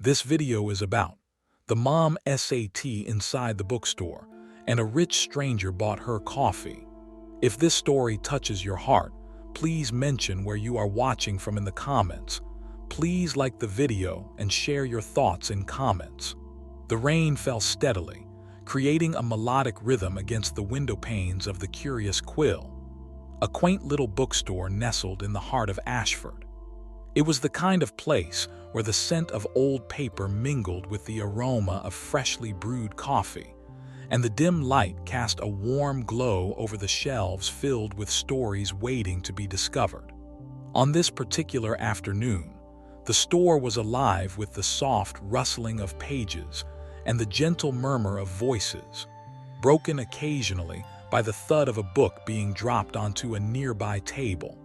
this video is about. The mom sat inside the bookstore, and a rich stranger bought her coffee. If this story touches your heart, please mention where you are watching from in the comments. Please like the video and share your thoughts in comments. The rain fell steadily, creating a melodic rhythm against the window panes of the Curious Quill, a quaint little bookstore nestled in the heart of Ashford. It was the kind of place where the scent of old paper mingled with the aroma of freshly brewed coffee, and the dim light cast a warm glow over the shelves filled with stories waiting to be discovered. On this particular afternoon, the store was alive with the soft rustling of pages and the gentle murmur of voices, broken occasionally by the thud of a book being dropped onto a nearby table.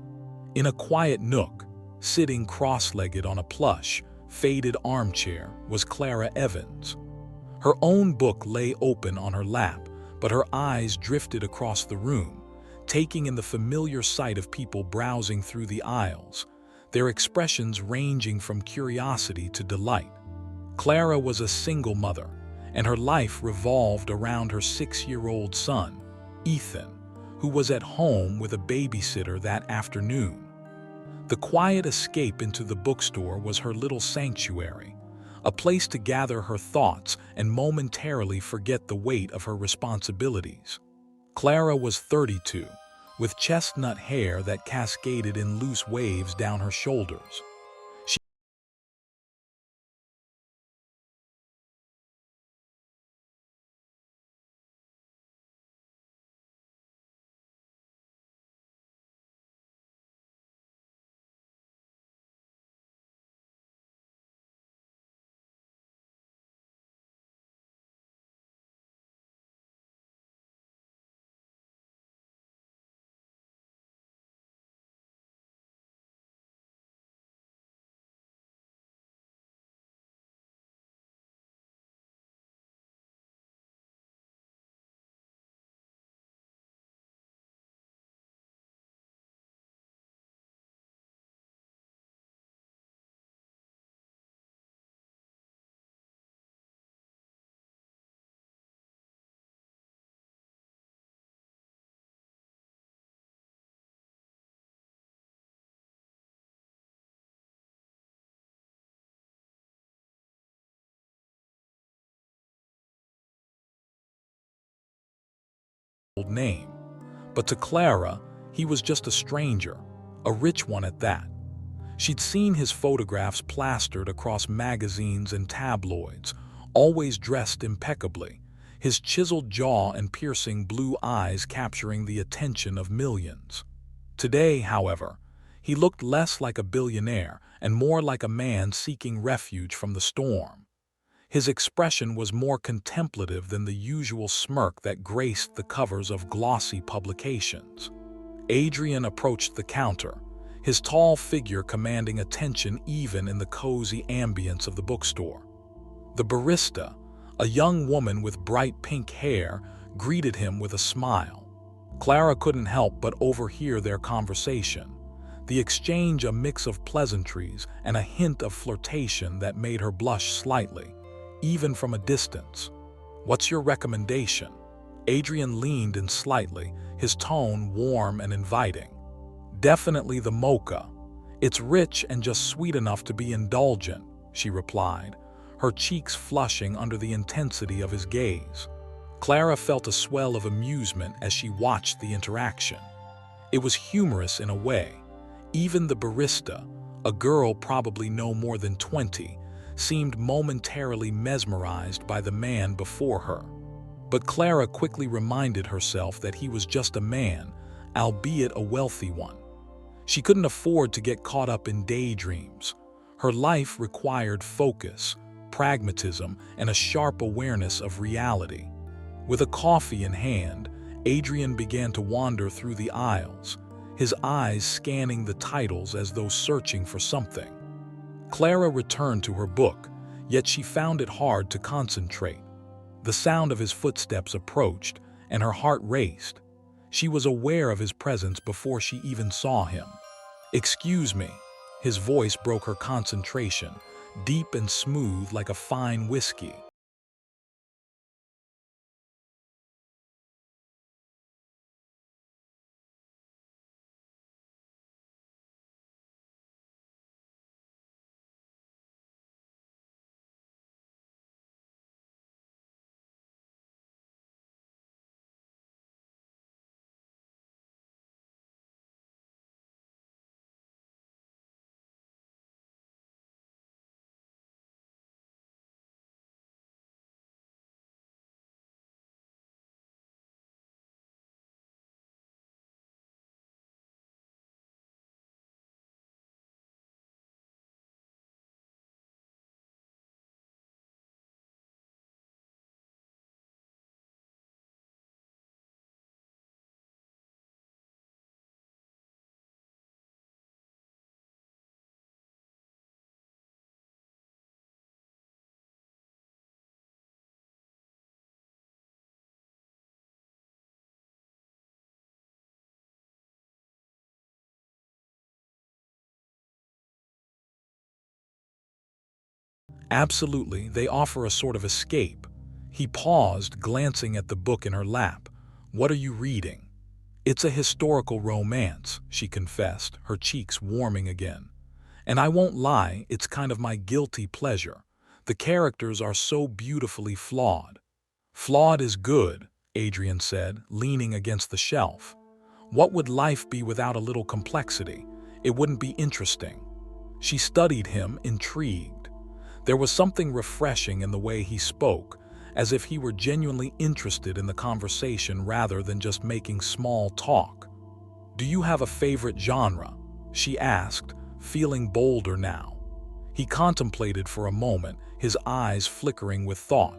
In a quiet nook, sitting cross-legged on a plush, faded armchair, was Clara Evans. Her own book lay open on her lap, but her eyes drifted across the room, taking in the familiar sight of people browsing through the aisles, their expressions ranging from curiosity to delight. Clara was a single mother, and her life revolved around her 6-year-old son, Ethan, who was at home with a babysitter that afternoon. The quiet escape into the bookstore was her little sanctuary, a place to gather her thoughts and momentarily forget the weight of her responsibilities. Clara was 32, with chestnut hair that cascaded in loose waves down her shoulders. Name, but to Clara, he was just a stranger, a rich one at that. She'd seen his photographs plastered across magazines and tabloids, always dressed impeccably, his chiseled jaw and piercing blue eyes capturing the attention of millions. Today, however, he looked less like a billionaire and more like a man seeking refuge from the storm. His expression was more contemplative than the usual smirk that graced the covers of glossy publications. Adrian approached the counter, his tall figure commanding attention even in the cozy ambience of the bookstore. The barista, a young woman with bright pink hair, greeted him with a smile. Clara couldn't help but overhear their conversation, the exchange a mix of pleasantries and a hint of flirtation that made her blush slightly, even from a distance. "What's your recommendation?" Adrian leaned in slightly, his tone warm and inviting. "Definitely the mocha. It's rich and just sweet enough to be indulgent," she replied, her cheeks flushing under the intensity of his gaze. Clara felt a swell of amusement as she watched the interaction. It was humorous in a way. Even the barista, a girl probably no more than 20, seemed momentarily mesmerized by the man before her. But Clara quickly reminded herself that he was just a man, albeit a wealthy one. She couldn't afford to get caught up in daydreams. Her life required focus, pragmatism, and a sharp awareness of reality. With a coffee in hand, Adrian began to wander through the aisles, his eyes scanning the titles as though searching for something. Clara returned to her book, yet she found it hard to concentrate. The sound of his footsteps approached, and her heart raced. She was aware of his presence before she even saw him. "Excuse me." His voice broke her concentration, deep and smooth like a fine whiskey. Absolutely, they offer a sort of escape. He paused, glancing at the book in her lap. What are you reading? It's a historical romance, she confessed, her cheeks warming again. And I won't lie, it's kind of my guilty pleasure. The characters are so beautifully flawed. Flawed is good, Adrian said, leaning against the shelf. What would life be without a little complexity? It wouldn't be interesting. She studied him, intrigued. There was something refreshing in the way he spoke, as if he were genuinely interested in the conversation rather than just making small talk. Do you have a favorite genre? She asked, feeling bolder now. He contemplated for a moment, his eyes flickering with thought.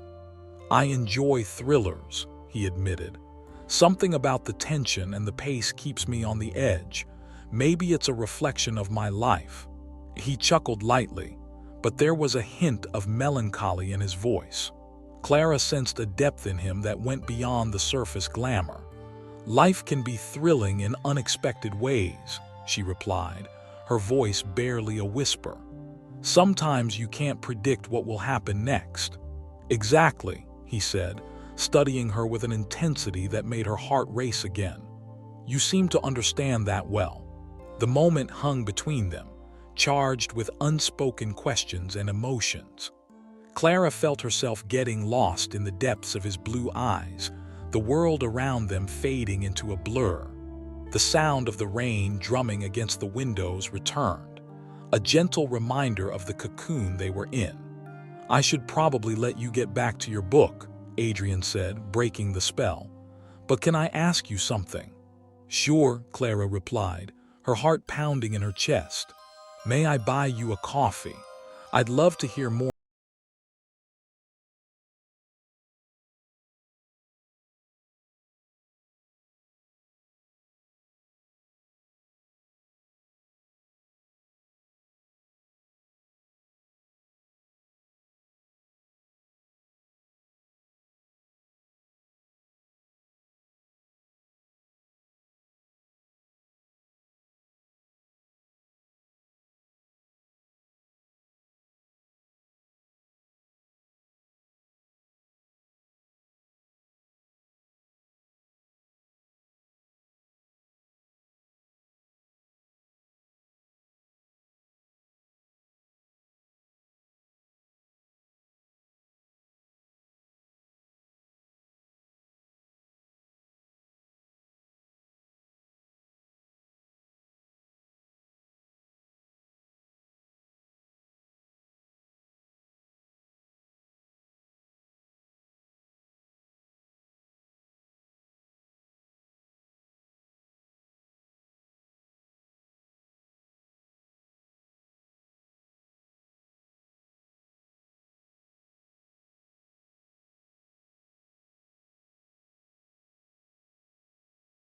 I enjoy thrillers, he admitted. Something about the tension and the pace keeps me on the edge. Maybe it's a reflection of my life. He chuckled lightly, but there was a hint of melancholy in his voice. Clara sensed a depth in him that went beyond the surface glamour. Life can be thrilling in unexpected ways, she replied, her voice barely a whisper. Sometimes you can't predict what will happen next. Exactly, he said, studying her with an intensity that made her heart race again. You seem to understand that well. The moment hung between them, charged with unspoken questions and emotions. Clara felt herself getting lost in the depths of his blue eyes, the world around them fading into a blur. The sound of the rain drumming against the windows returned, a gentle reminder of the cocoon they were in. I should probably let you get back to your book, Adrian said, breaking the spell. But can I ask you something? Sure, Clara replied, her heart pounding in her chest. May I buy you a coffee? I'd love to hear more.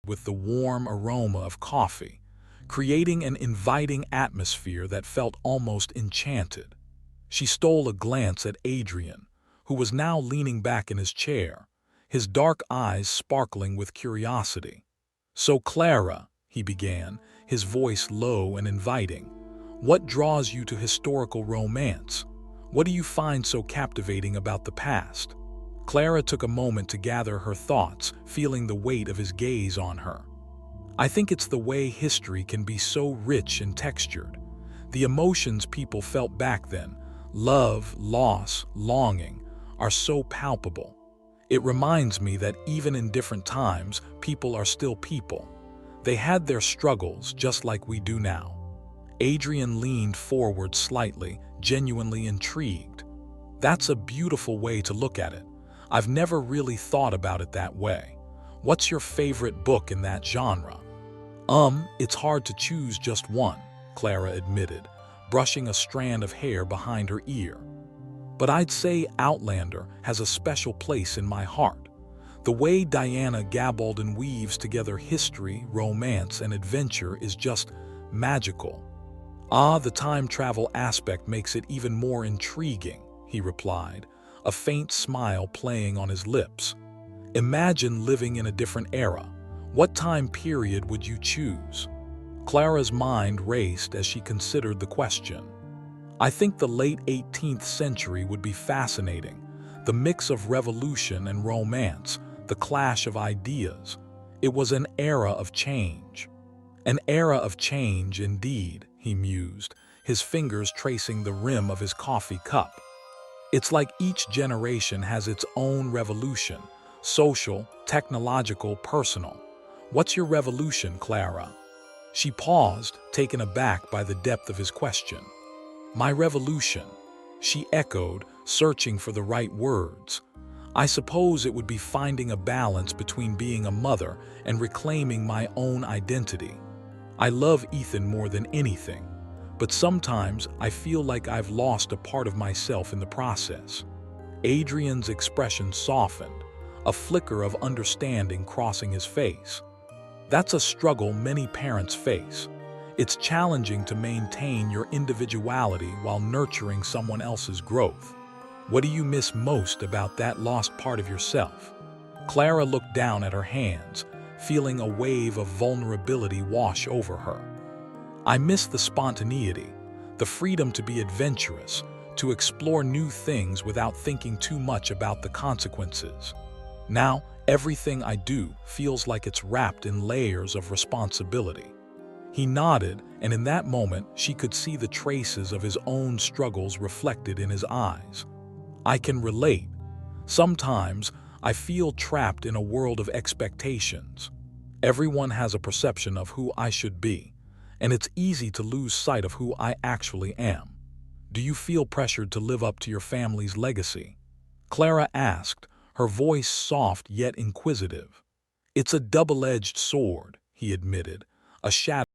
With the warm aroma of coffee, creating an inviting atmosphere that felt almost enchanted. She stole a glance at Adrian, who was now leaning back in his chair, his dark eyes sparkling with curiosity. So Clara, he began, his voice low and inviting, what draws you to historical romance? What do you find so captivating about the past? Clara took a moment to gather her thoughts, feeling the weight of his gaze on her. I think it's the way history can be so rich and textured. The emotions people felt back then, love, loss, longing, are so palpable. It reminds me that even in different times, people are still people. They had their struggles just like we do now. Adrian leaned forward slightly, genuinely intrigued. That's a beautiful way to look at it. I've never really thought about it that way. What's your favorite book in that genre? It's hard to choose just one, Clara admitted, brushing a strand of hair behind her ear. But I'd say Outlander has a special place in my heart. The way Diana Gabaldon weaves together history, romance, and adventure is just magical. Ah, the time travel aspect makes it even more intriguing, he replied, a faint smile playing on his lips. Imagine living in a different era. What time period would you choose? Clara's mind raced as she considered the question. I think the late 18th century would be fascinating. The mix of revolution and romance, the clash of ideas. It was an era of change. An era of change indeed, he mused, his fingers tracing the rim of his coffee cup. It's like each generation has its own revolution, social, technological, personal. What's your revolution, Clara? She paused, taken aback by the depth of his question. My revolution, she echoed, searching for the right words. I suppose it would be finding a balance between being a mother and reclaiming my own identity. I love Ethan more than anything, but sometimes I feel like I've lost a part of myself in the process. Adrian's expression softened, a flicker of understanding crossing his face. That's a struggle many parents face. It's challenging to maintain your individuality while nurturing someone else's growth. What do you miss most about that lost part of yourself? Clara looked down at her hands, feeling a wave of vulnerability wash over her. I miss the spontaneity, the freedom to be adventurous, to explore new things without thinking too much about the consequences. Now, everything I do feels like it's wrapped in layers of responsibility. He nodded, and in that moment, she could see the traces of his own struggles reflected in his eyes. I can relate. Sometimes, I feel trapped in a world of expectations. Everyone has a perception of who I should be, and it's easy to lose sight of who I actually am. Do you feel pressured to live up to your family's legacy? Clara asked, her voice soft yet inquisitive. It's a double-edged sword, he admitted, a shadow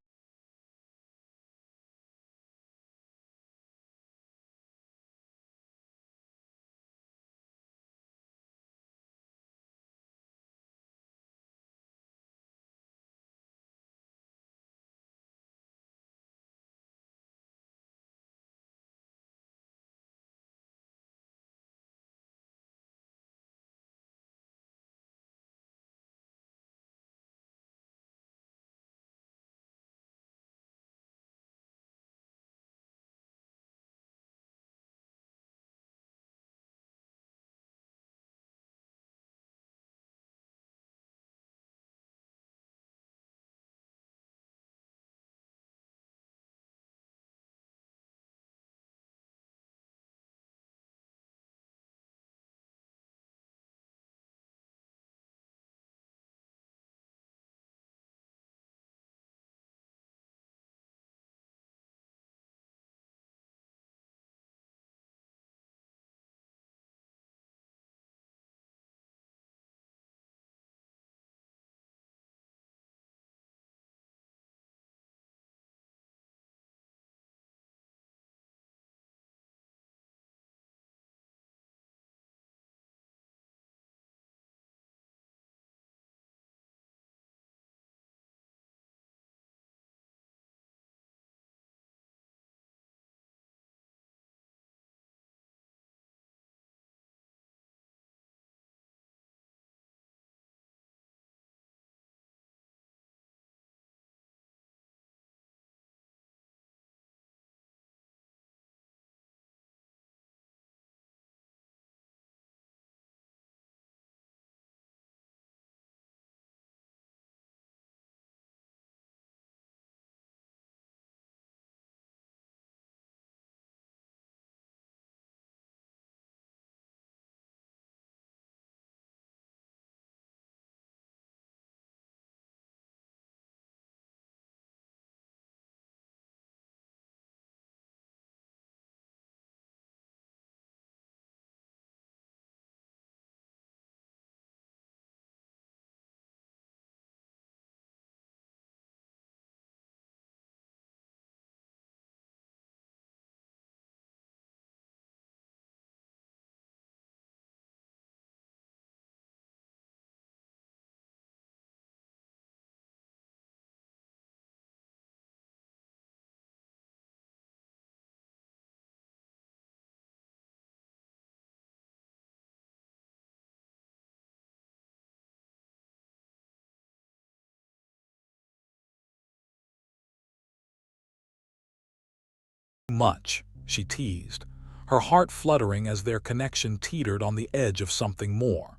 Much, she teased, her heart fluttering as their connection teetered on the edge of something more.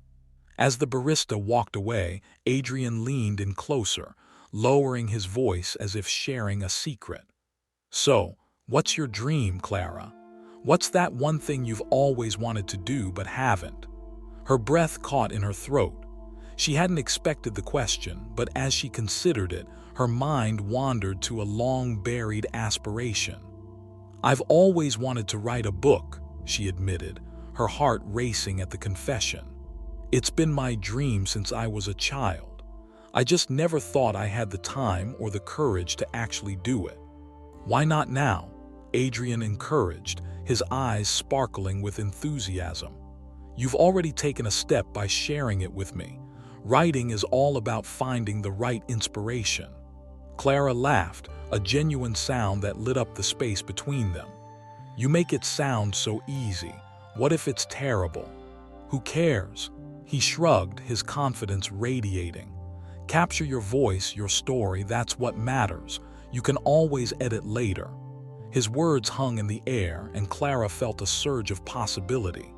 As the barista walked away, Adrian leaned in closer, lowering his voice as if sharing a secret. "So, what's your dream, Clara? What's that one thing you've always wanted to do but haven't?" Her breath caught in her throat. She hadn't expected the question, but as she considered it, her mind wandered to a long-buried aspiration. "I've always wanted to write a book," she admitted, her heart racing at the confession. "It's been my dream since I was a child. I just never thought I had the time or the courage to actually do it." "Why not now?" Adrian encouraged, his eyes sparkling with enthusiasm. "You've already taken a step by sharing it with me. Writing is all about finding the right inspiration." Clara laughed, a genuine sound that lit up the space between them. "You make it sound so easy. What if it's terrible?" "Who cares?" He shrugged, his confidence radiating. "Capture your voice, your story, that's what matters. You can always edit later." His words hung in the air, and Clara felt a surge of possibility.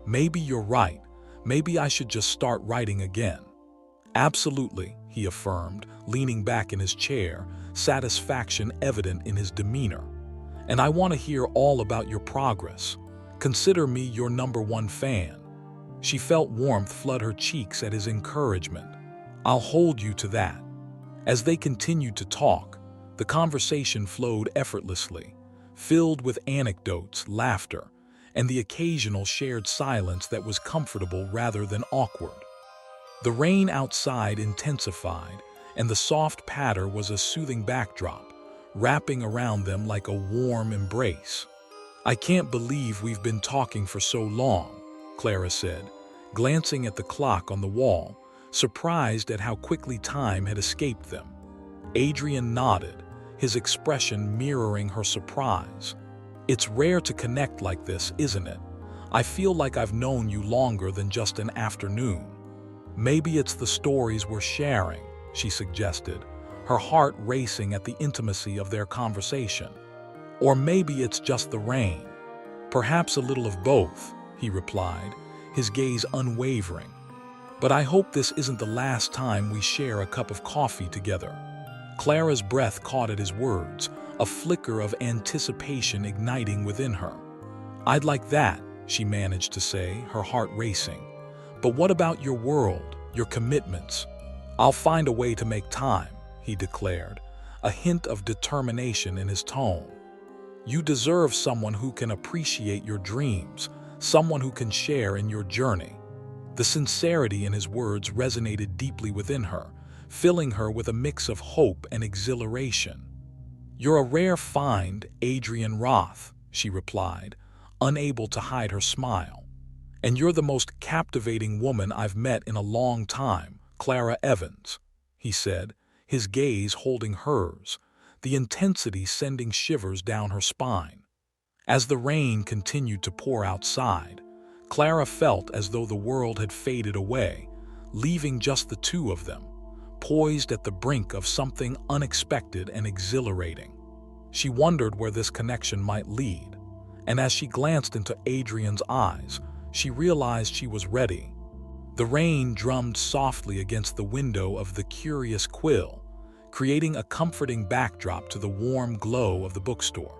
"Maybe you're right. Maybe I should just start writing again." "Absolutely," he affirmed, leaning back in his chair, satisfaction evident in his demeanor. "And I want to hear all about your progress. Consider me your #1 fan." She felt warmth flood her cheeks at his encouragement. "I'll hold you to that." As they continued to talk, the conversation flowed effortlessly, filled with anecdotes, laughter, and the occasional shared silence that was comfortable rather than awkward. The rain outside intensified, and the soft patter was a soothing backdrop, wrapping around them like a warm embrace. "I can't believe we've been talking for so long," Clara said, glancing at the clock on the wall, surprised at how quickly time had escaped them. Adrian nodded, his expression mirroring her surprise. "It's rare to connect like this, isn't it? I feel like I've known you longer than just an afternoon." "Maybe it's the stories we're sharing," she suggested, her heart racing at the intimacy of their conversation. "Or maybe it's just the rain." "Perhaps a little of both," he replied, his gaze unwavering. "But I hope this isn't the last time we share a cup of coffee together." Clara's breath caught at his words, a flicker of anticipation igniting within her. "I'd like that," she managed to say, her heart racing. "But what about your world, your commitments?" "I'll find a way to make time," he declared, a hint of determination in his tone. "You deserve someone who can appreciate your dreams, someone who can share in your journey." The sincerity in his words resonated deeply within her, filling her with a mix of hope and exhilaration. "You're a rare find, Adrian Roth," she replied, unable to hide her smile. "And you're the most captivating woman I've met in a long time, Clara Evans," he said, his gaze holding hers, the intensity sending shivers down her spine. As the rain continued to pour outside, Clara felt as though the world had faded away, leaving just the two of them, poised at the brink of something unexpected and exhilarating. She wondered where this connection might lead, and as she glanced into Adrian's eyes, she realized she was ready. The rain drummed softly against the window of the Curious Quill, creating a comforting backdrop to the warm glow of the bookstore.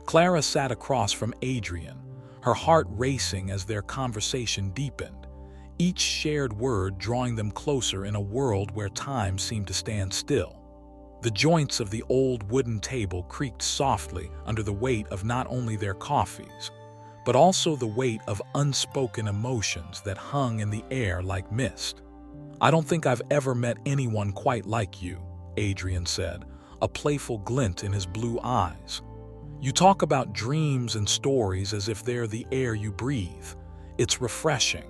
Clara sat across from Adrian, her heart racing as their conversation deepened, each shared word drawing them closer in a world where time seemed to stand still. The joints of the old wooden table creaked softly under the weight of not only their coffees, but also the weight of unspoken emotions that hung in the air like mist. "I don't think I've ever met anyone quite like you," Adrian said, a playful glint in his blue eyes. "You talk about dreams and stories as if they're the air you breathe. It's refreshing."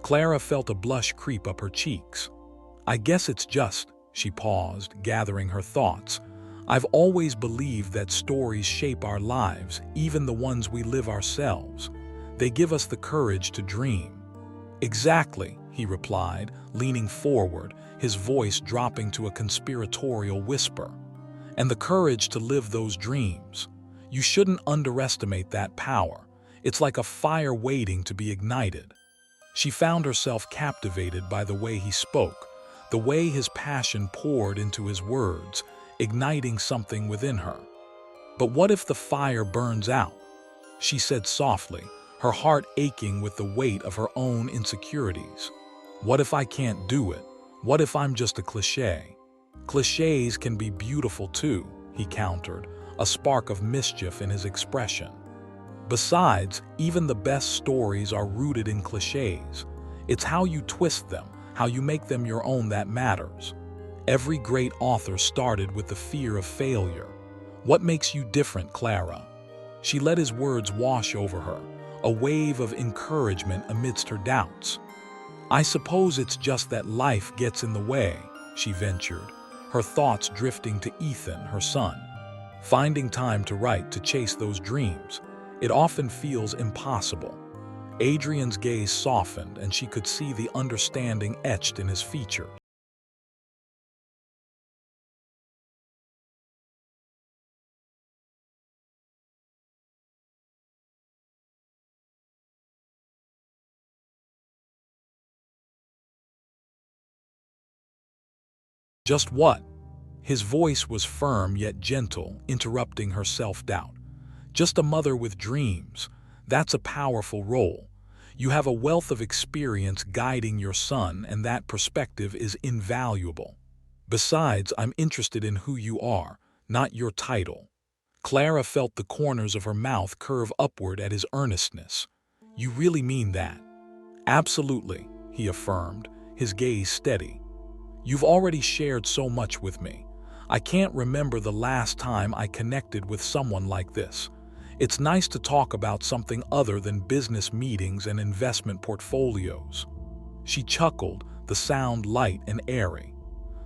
Clara felt a blush creep up her cheeks. "I guess it's just," she paused, gathering her thoughts. "I've always believed that stories shape our lives, even the ones we live ourselves. They give us the courage to dream." "Exactly," he replied, leaning forward, his voice dropping to a conspiratorial whisper. "And the courage to live those dreams. You shouldn't underestimate that power. It's like a fire waiting to be ignited. She found herself captivated by the way he spoke, the way his passion poured into his words, igniting something within her. But what if the fire burns out? She said softly, her heart aching with the weight of her own insecurities. What if I can't do it? What if I'm just a cliché? Clichés can be beautiful too, he countered, a spark of mischief in his expression. Besides, even the best stories are rooted in clichés. It's how you twist them, how you make them your own that matters. Every great author started with the fear of failure. What makes you different, Clara? She let his words wash over her, a wave of encouragement amidst her doubts. I suppose it's just that life gets in the way, she ventured, her thoughts drifting to Ethan, her son. Finding time to write, to chase those dreams, it often feels impossible. Adrian's gaze softened, and she could see the understanding etched in his features. Just what? His voice was firm yet gentle, interrupting her self-doubt. Just a mother with dreams. That's a powerful role. You have a wealth of experience guiding your son, and that perspective is invaluable. Besides, I'm interested in who you are, not your title. Clara felt the corners of her mouth curve upward at his earnestness. You really mean that? Absolutely, he affirmed, his gaze steady. You've already shared so much with me. I can't remember the last time I connected with someone like this. It's nice to talk about something other than business meetings and investment portfolios. She chuckled, the sound light and airy.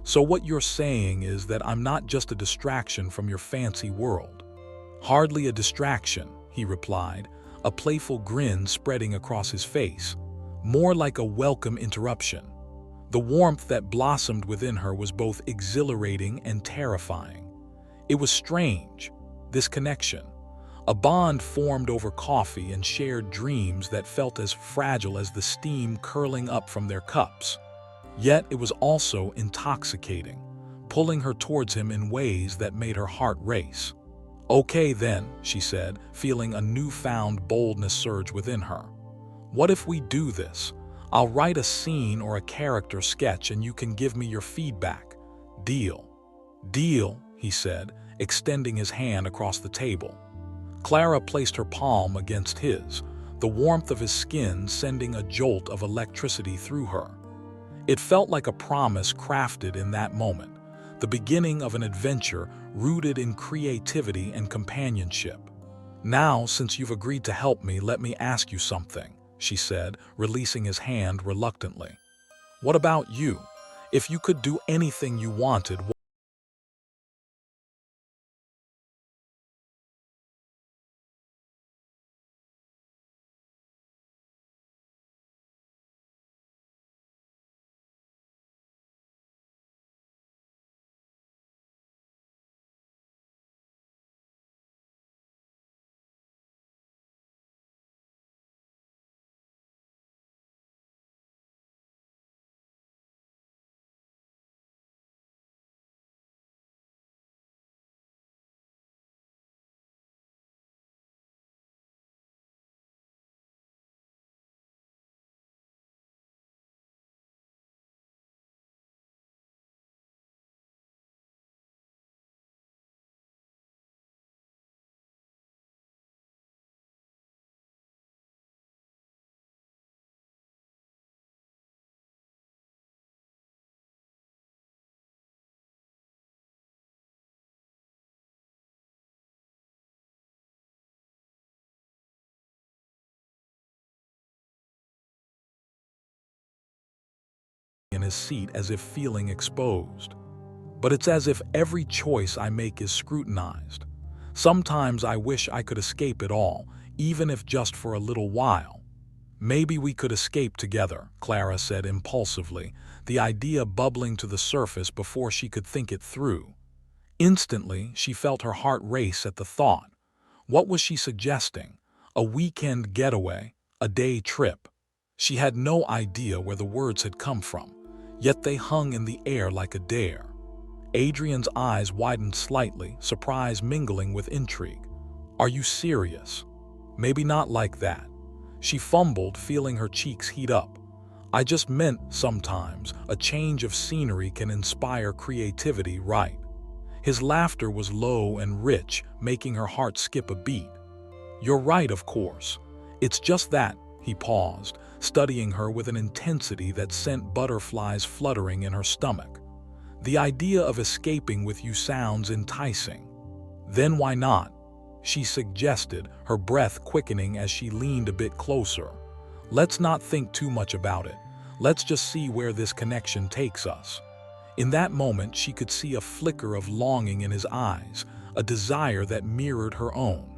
So what you're saying is that I'm not just a distraction from your fancy world. Hardly a distraction, he replied, a playful grin spreading across his face, more like a welcome interruption. The warmth that blossomed within her was both exhilarating and terrifying. It was strange, this connection. A bond formed over coffee and shared dreams that felt as fragile as the steam curling up from their cups. Yet it was also intoxicating, pulling her towards him in ways that made her heart race. Okay then, she said, feeling a newfound boldness surge within her. What if we do this? I'll write a scene or a character sketch and you can give me your feedback. Deal. Deal, he said, extending his hand across the table. Clara placed her palm against his, the warmth of his skin sending a jolt of electricity through her. It felt like a promise crafted in that moment, the beginning of an adventure rooted in creativity and companionship. Now, since you've agreed to help me, let me ask you something, she said, releasing his hand reluctantly. What about you? If you could do anything you wanted, in his seat as if feeling exposed. But it's as if every choice I make is scrutinized. Sometimes I wish I could escape it all, even if just for a little while. Maybe we could escape together, Clara said impulsively, the idea bubbling to the surface before she could think it through. Instantly, she felt her heart race at the thought. What was she suggesting? A weekend getaway? A day trip? She had no idea where the words had come from, yet they hung in the air like a dare. Adrian's eyes widened slightly, surprise mingling with intrigue. Are you serious? Maybe not like that. She fumbled, feeling her cheeks heat up. I just meant sometimes a change of scenery can inspire creativity, right? His laughter was low and rich, making her heart skip a beat. You're right, of course. It's just that, he paused, studying her with an intensity that sent butterflies fluttering in her stomach. The idea of escaping with you sounds enticing. Then why not? She suggested, her breath quickening as she leaned a bit closer. Let's not think too much about it. Let's just see where this connection takes us. In that moment, she could see a flicker of longing in his eyes, a desire that mirrored her own.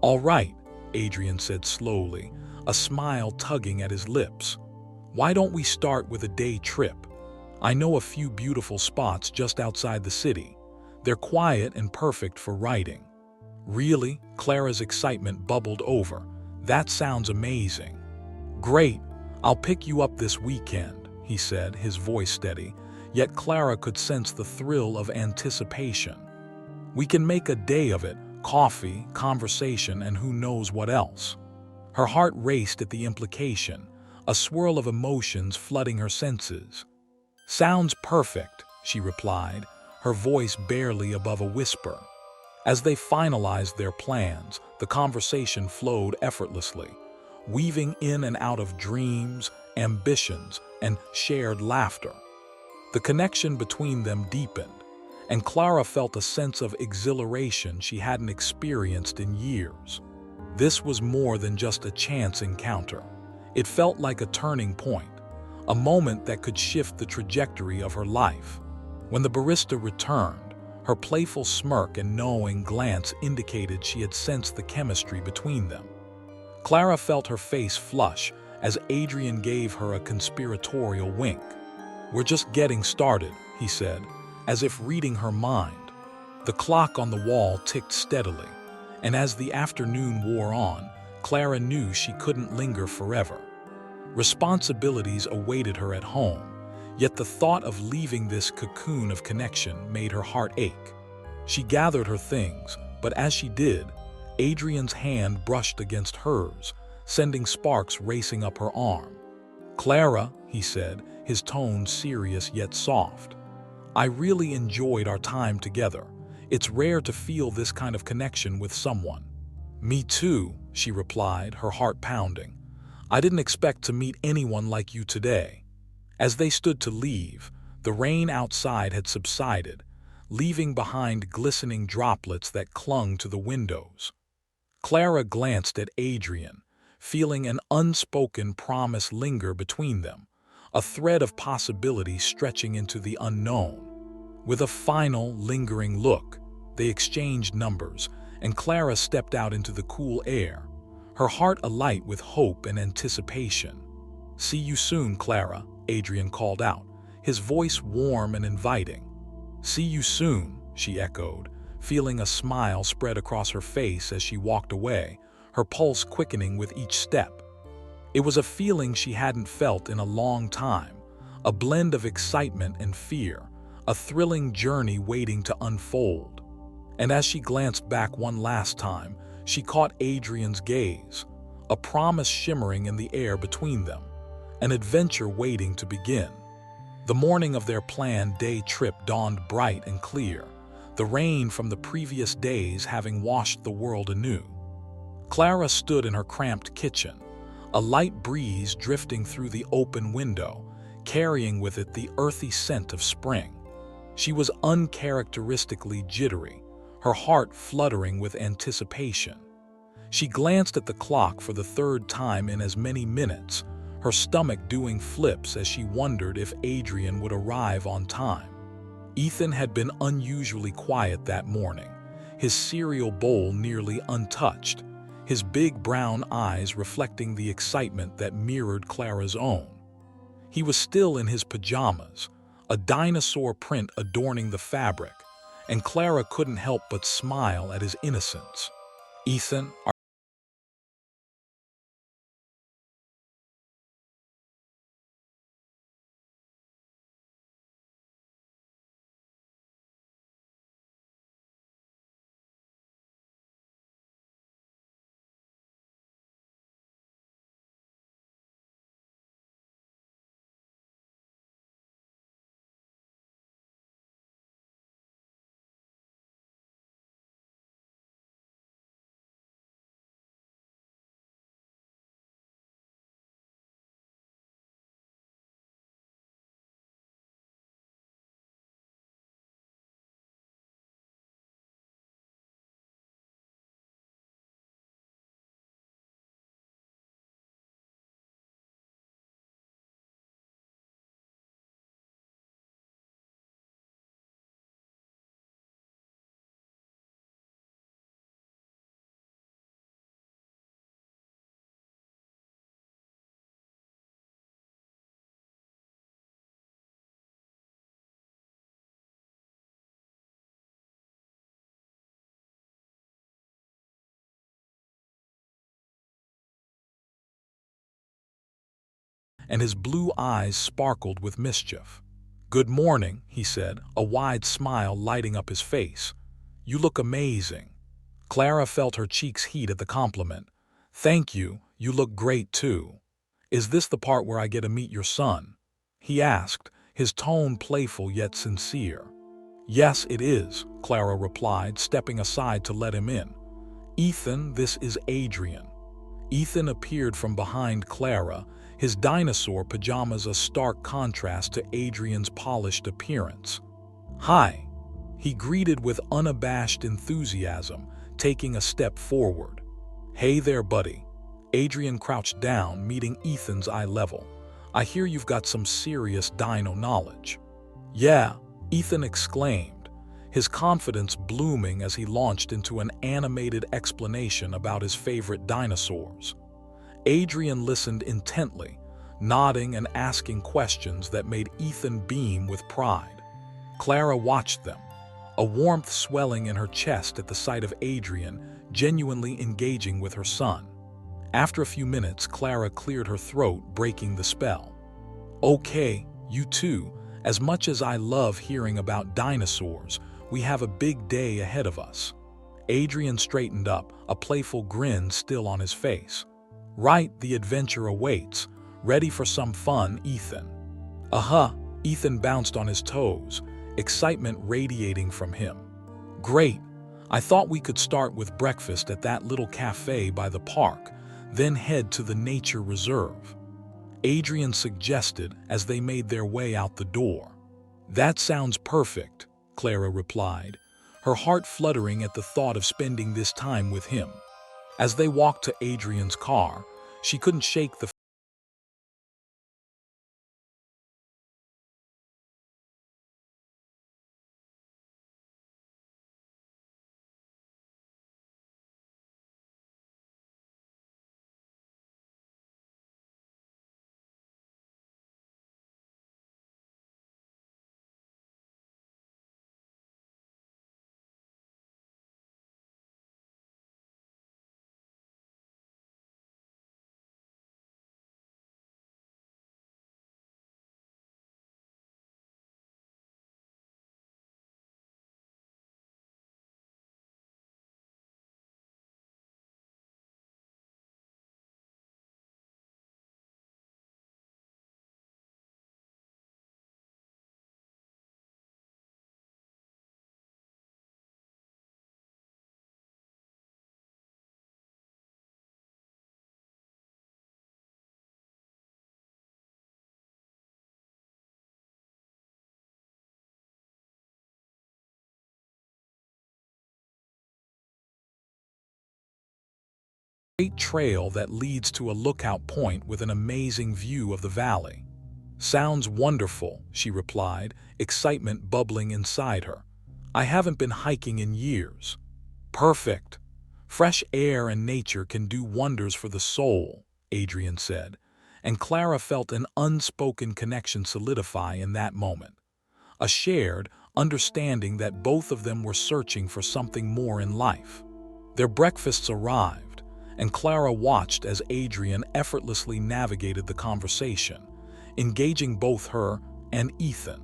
All right, Adrian said slowly, a smile tugging at his lips. Why don't we start with a day trip? I know a few beautiful spots just outside the city. They're quiet and perfect for writing. Really? Clara's excitement bubbled over. That sounds amazing. Great, I'll pick you up this weekend, he said, his voice steady, yet Clara could sense the thrill of anticipation. We can make a day of it, coffee, conversation, and who knows what else. Her heart raced at the implication, a swirl of emotions flooding her senses. Sounds perfect, she replied, her voice barely above a whisper. As they finalized their plans, the conversation flowed effortlessly, weaving in and out of dreams, ambitions, and shared laughter. The connection between them deepened, and Clara felt a sense of exhilaration she hadn't experienced in years. This was more than just a chance encounter. It felt like a turning point, a moment that could shift the trajectory of her life. When the barista returned, her playful smirk and knowing glance indicated she had sensed the chemistry between them. Clara felt her face flush as Adrian gave her a conspiratorial wink. We're just getting started, he said, as if reading her mind. The clock on the wall ticked steadily, and as the afternoon wore on, Clara knew she couldn't linger forever. Responsibilities awaited her at home, yet the thought of leaving this cocoon of connection made her heart ache. She gathered her things, but as she did, Adrian's hand brushed against hers, sending sparks racing up her arm. Clara, he said, his tone serious yet soft. I really enjoyed our time together. It's rare to feel this kind of connection with someone. Me too, she replied, her heart pounding. I didn't expect to meet anyone like you today. As they stood to leave, the rain outside had subsided, leaving behind glistening droplets that clung to the windows. Clara glanced at Adrian, feeling an unspoken promise linger between them, a thread of possibility stretching into the unknown. With a final, lingering look, they exchanged numbers, and Clara stepped out into the cool air, her heart alight with hope and anticipation. See you soon, Clara, Adrian called out, his voice warm and inviting. See you soon, she echoed, feeling a smile spread across her face as she walked away, her pulse quickening with each step. It was a feeling she hadn't felt in a long time, a blend of excitement and fear, a thrilling journey waiting to unfold. And as she glanced back one last time, she caught Adrian's gaze, a promise shimmering in the air between them, an adventure waiting to begin. The morning of their planned day trip dawned bright and clear, the rain from the previous days having washed the world anew. Clara stood in her cramped kitchen, a light breeze drifting through the open window, carrying with it the earthy scent of spring. She was uncharacteristically jittery, her heart fluttering with anticipation. She glanced at the clock for the third time in as many minutes, her stomach doing flips as she wondered if Adrian would arrive on time. Ethan had been unusually quiet that morning, his cereal bowl nearly untouched, his big brown eyes reflecting the excitement that mirrored Clara's own. He was still in his pajamas, a dinosaur print adorning the fabric, and Clara couldn't help but smile at his innocence. Ethan, and his blue eyes sparkled with mischief. "Good morning," he said, a wide smile lighting up his face. "You look amazing." Clara felt her cheeks heat at the compliment. "Thank you, you look great too. Is this the part where I get to meet your son?" he asked, his tone playful yet sincere. "Yes, it is," Clara replied, stepping aside to let him in. "Ethan, this is Adrian." Ethan appeared from behind Clara, his dinosaur pajamas a stark contrast to Adrian's polished appearance. "Hi," he greeted with unabashed enthusiasm, taking a step forward. "Hey there, buddy." Adrian crouched down, meeting Ethan's eye level. "I hear you've got some serious dino knowledge." "Yeah," Ethan exclaimed, his confidence blooming as he launched into an animated explanation about his favorite dinosaurs. Adrian listened intently, nodding and asking questions that made Ethan beam with pride. Clara watched them, a warmth swelling in her chest at the sight of Adrian genuinely engaging with her son. After a few minutes, Clara cleared her throat, breaking the spell. "Okay, you two, as much as I love hearing about dinosaurs, we have a big day ahead of us." Adrian straightened up, a playful grin still on his face. "Right, the adventure awaits. Ready for some fun, Ethan?" "Uh-huh," Ethan bounced on his toes, excitement radiating from him. "Great. I thought we could start with breakfast at that little cafe by the park, then head to the nature reserve," Adrian suggested as they made their way out the door. "That sounds perfect," Clara replied, her heart fluttering at the thought of spending this time with him. As they walked to Adrian's car, she couldn't shake the great trail that leads to a lookout point with an amazing view of the valley. "Sounds wonderful," she replied, excitement bubbling inside her. "I haven't been hiking in years." "Perfect. Fresh air and nature can do wonders for the soul," Adrian said, and Clara felt an unspoken connection solidify in that moment. A shared understanding that both of them were searching for something more in life. Their breakfasts arrived, and Clara watched as Adrian effortlessly navigated the conversation, engaging both her and Ethan.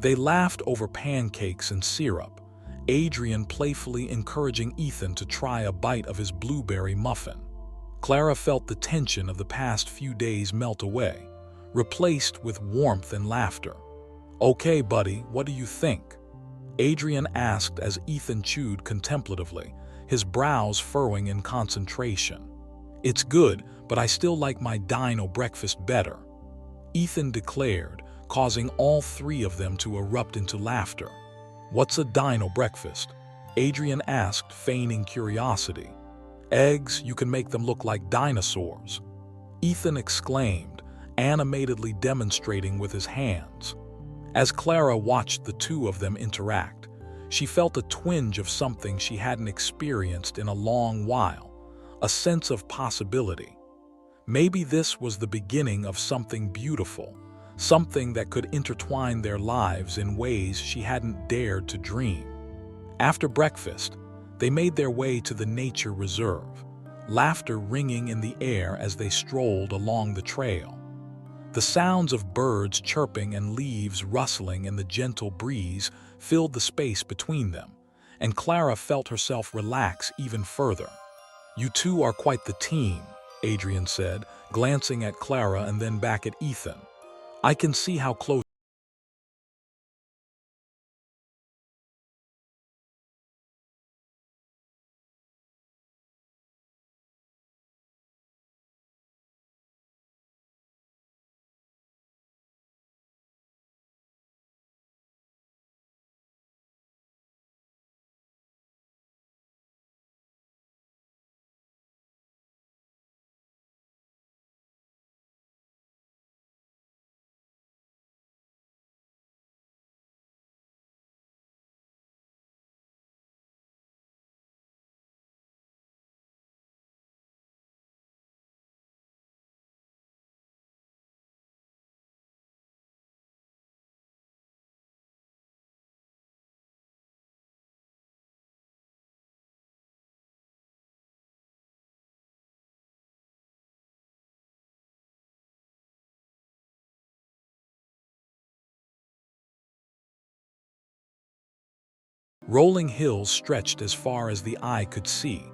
They laughed over pancakes and syrup, Adrian playfully encouraging Ethan to try a bite of his blueberry muffin. Clara felt the tension of the past few days melt away, replaced with warmth and laughter. "Okay, buddy, what do you think?" Adrian asked as Ethan chewed contemplatively, his brows furrowing in concentration. "It's good, but I still like my dino breakfast better," Ethan declared, causing all three of them to erupt into laughter. "What's a dino breakfast?" Adrian asked, feigning curiosity. "Eggs, you can make them look like dinosaurs," Ethan exclaimed, animatedly demonstrating with his hands. As Clara watched the two of them interact, she felt a twinge of something she hadn't experienced in a long while, a sense of possibility. Maybe this was the beginning of something beautiful, something that could intertwine their lives in ways she hadn't dared to dream. After breakfast, they made their way to the nature reserve, laughter ringing in the air as they strolled along the trail. The sounds of birds chirping and leaves rustling in the gentle breeze filled the space between them, and Clara felt herself relax even further. "You two are quite the team," Adrian said, glancing at Clara and then back at Ethan. "I can see how close." Rolling hills stretched as far as the eye could see,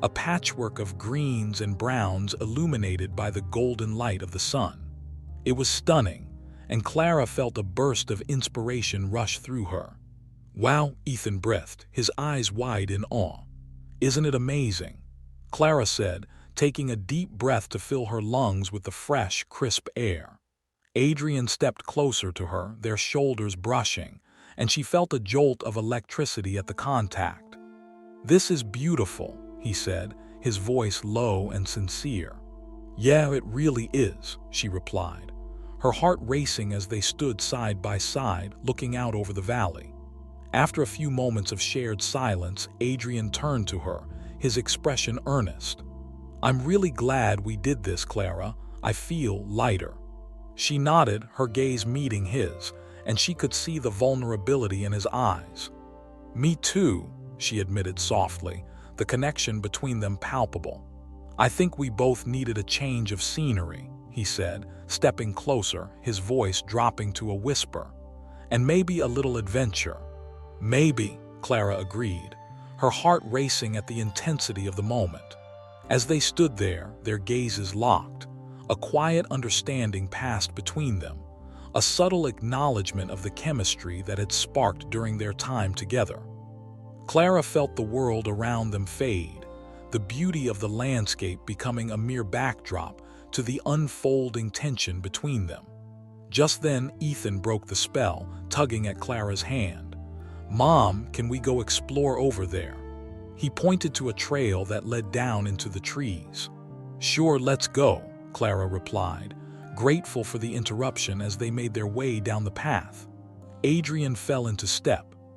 a patchwork of greens and browns illuminated by the golden light of the sun. It was stunning, and Clara felt a burst of inspiration rush through her. "Wow," Ethan breathed, his eyes wide in awe. "Isn't it amazing?" Clara said, taking a deep breath to fill her lungs with the fresh, crisp air. Adrian stepped closer to her, their shoulders brushing, and she felt a jolt of electricity at the contact. "This is beautiful," he said, his voice low and sincere. "Yeah, it really is," she replied, her heart racing as they stood side by side, looking out over the valley. After a few moments of shared silence, Adrian turned to her, his expression earnest. "I'm really glad we did this, Clara. I feel lighter." She nodded, her gaze meeting his, and she could see the vulnerability in his eyes. "Me too," she admitted softly, the connection between them palpable. "I think we both needed a change of scenery," he said, stepping closer, his voice dropping to a whisper. "And maybe a little adventure." "Maybe," Clara agreed, her heart racing at the intensity of the moment. As they stood there, their gazes locked, a quiet understanding passed between them, a subtle acknowledgement of the chemistry that had sparked during their time together. Clara felt the world around them fade, the beauty of the landscape becoming a mere backdrop to the unfolding tension between them. Just then, Ethan broke the spell, tugging at Clara's hand. "Mom, can we go explore over there?" He pointed to a trail that led down into the trees. "Sure, let's go," Clara replied, grateful for the interruption as they made their way down the path. Adrian fell into step,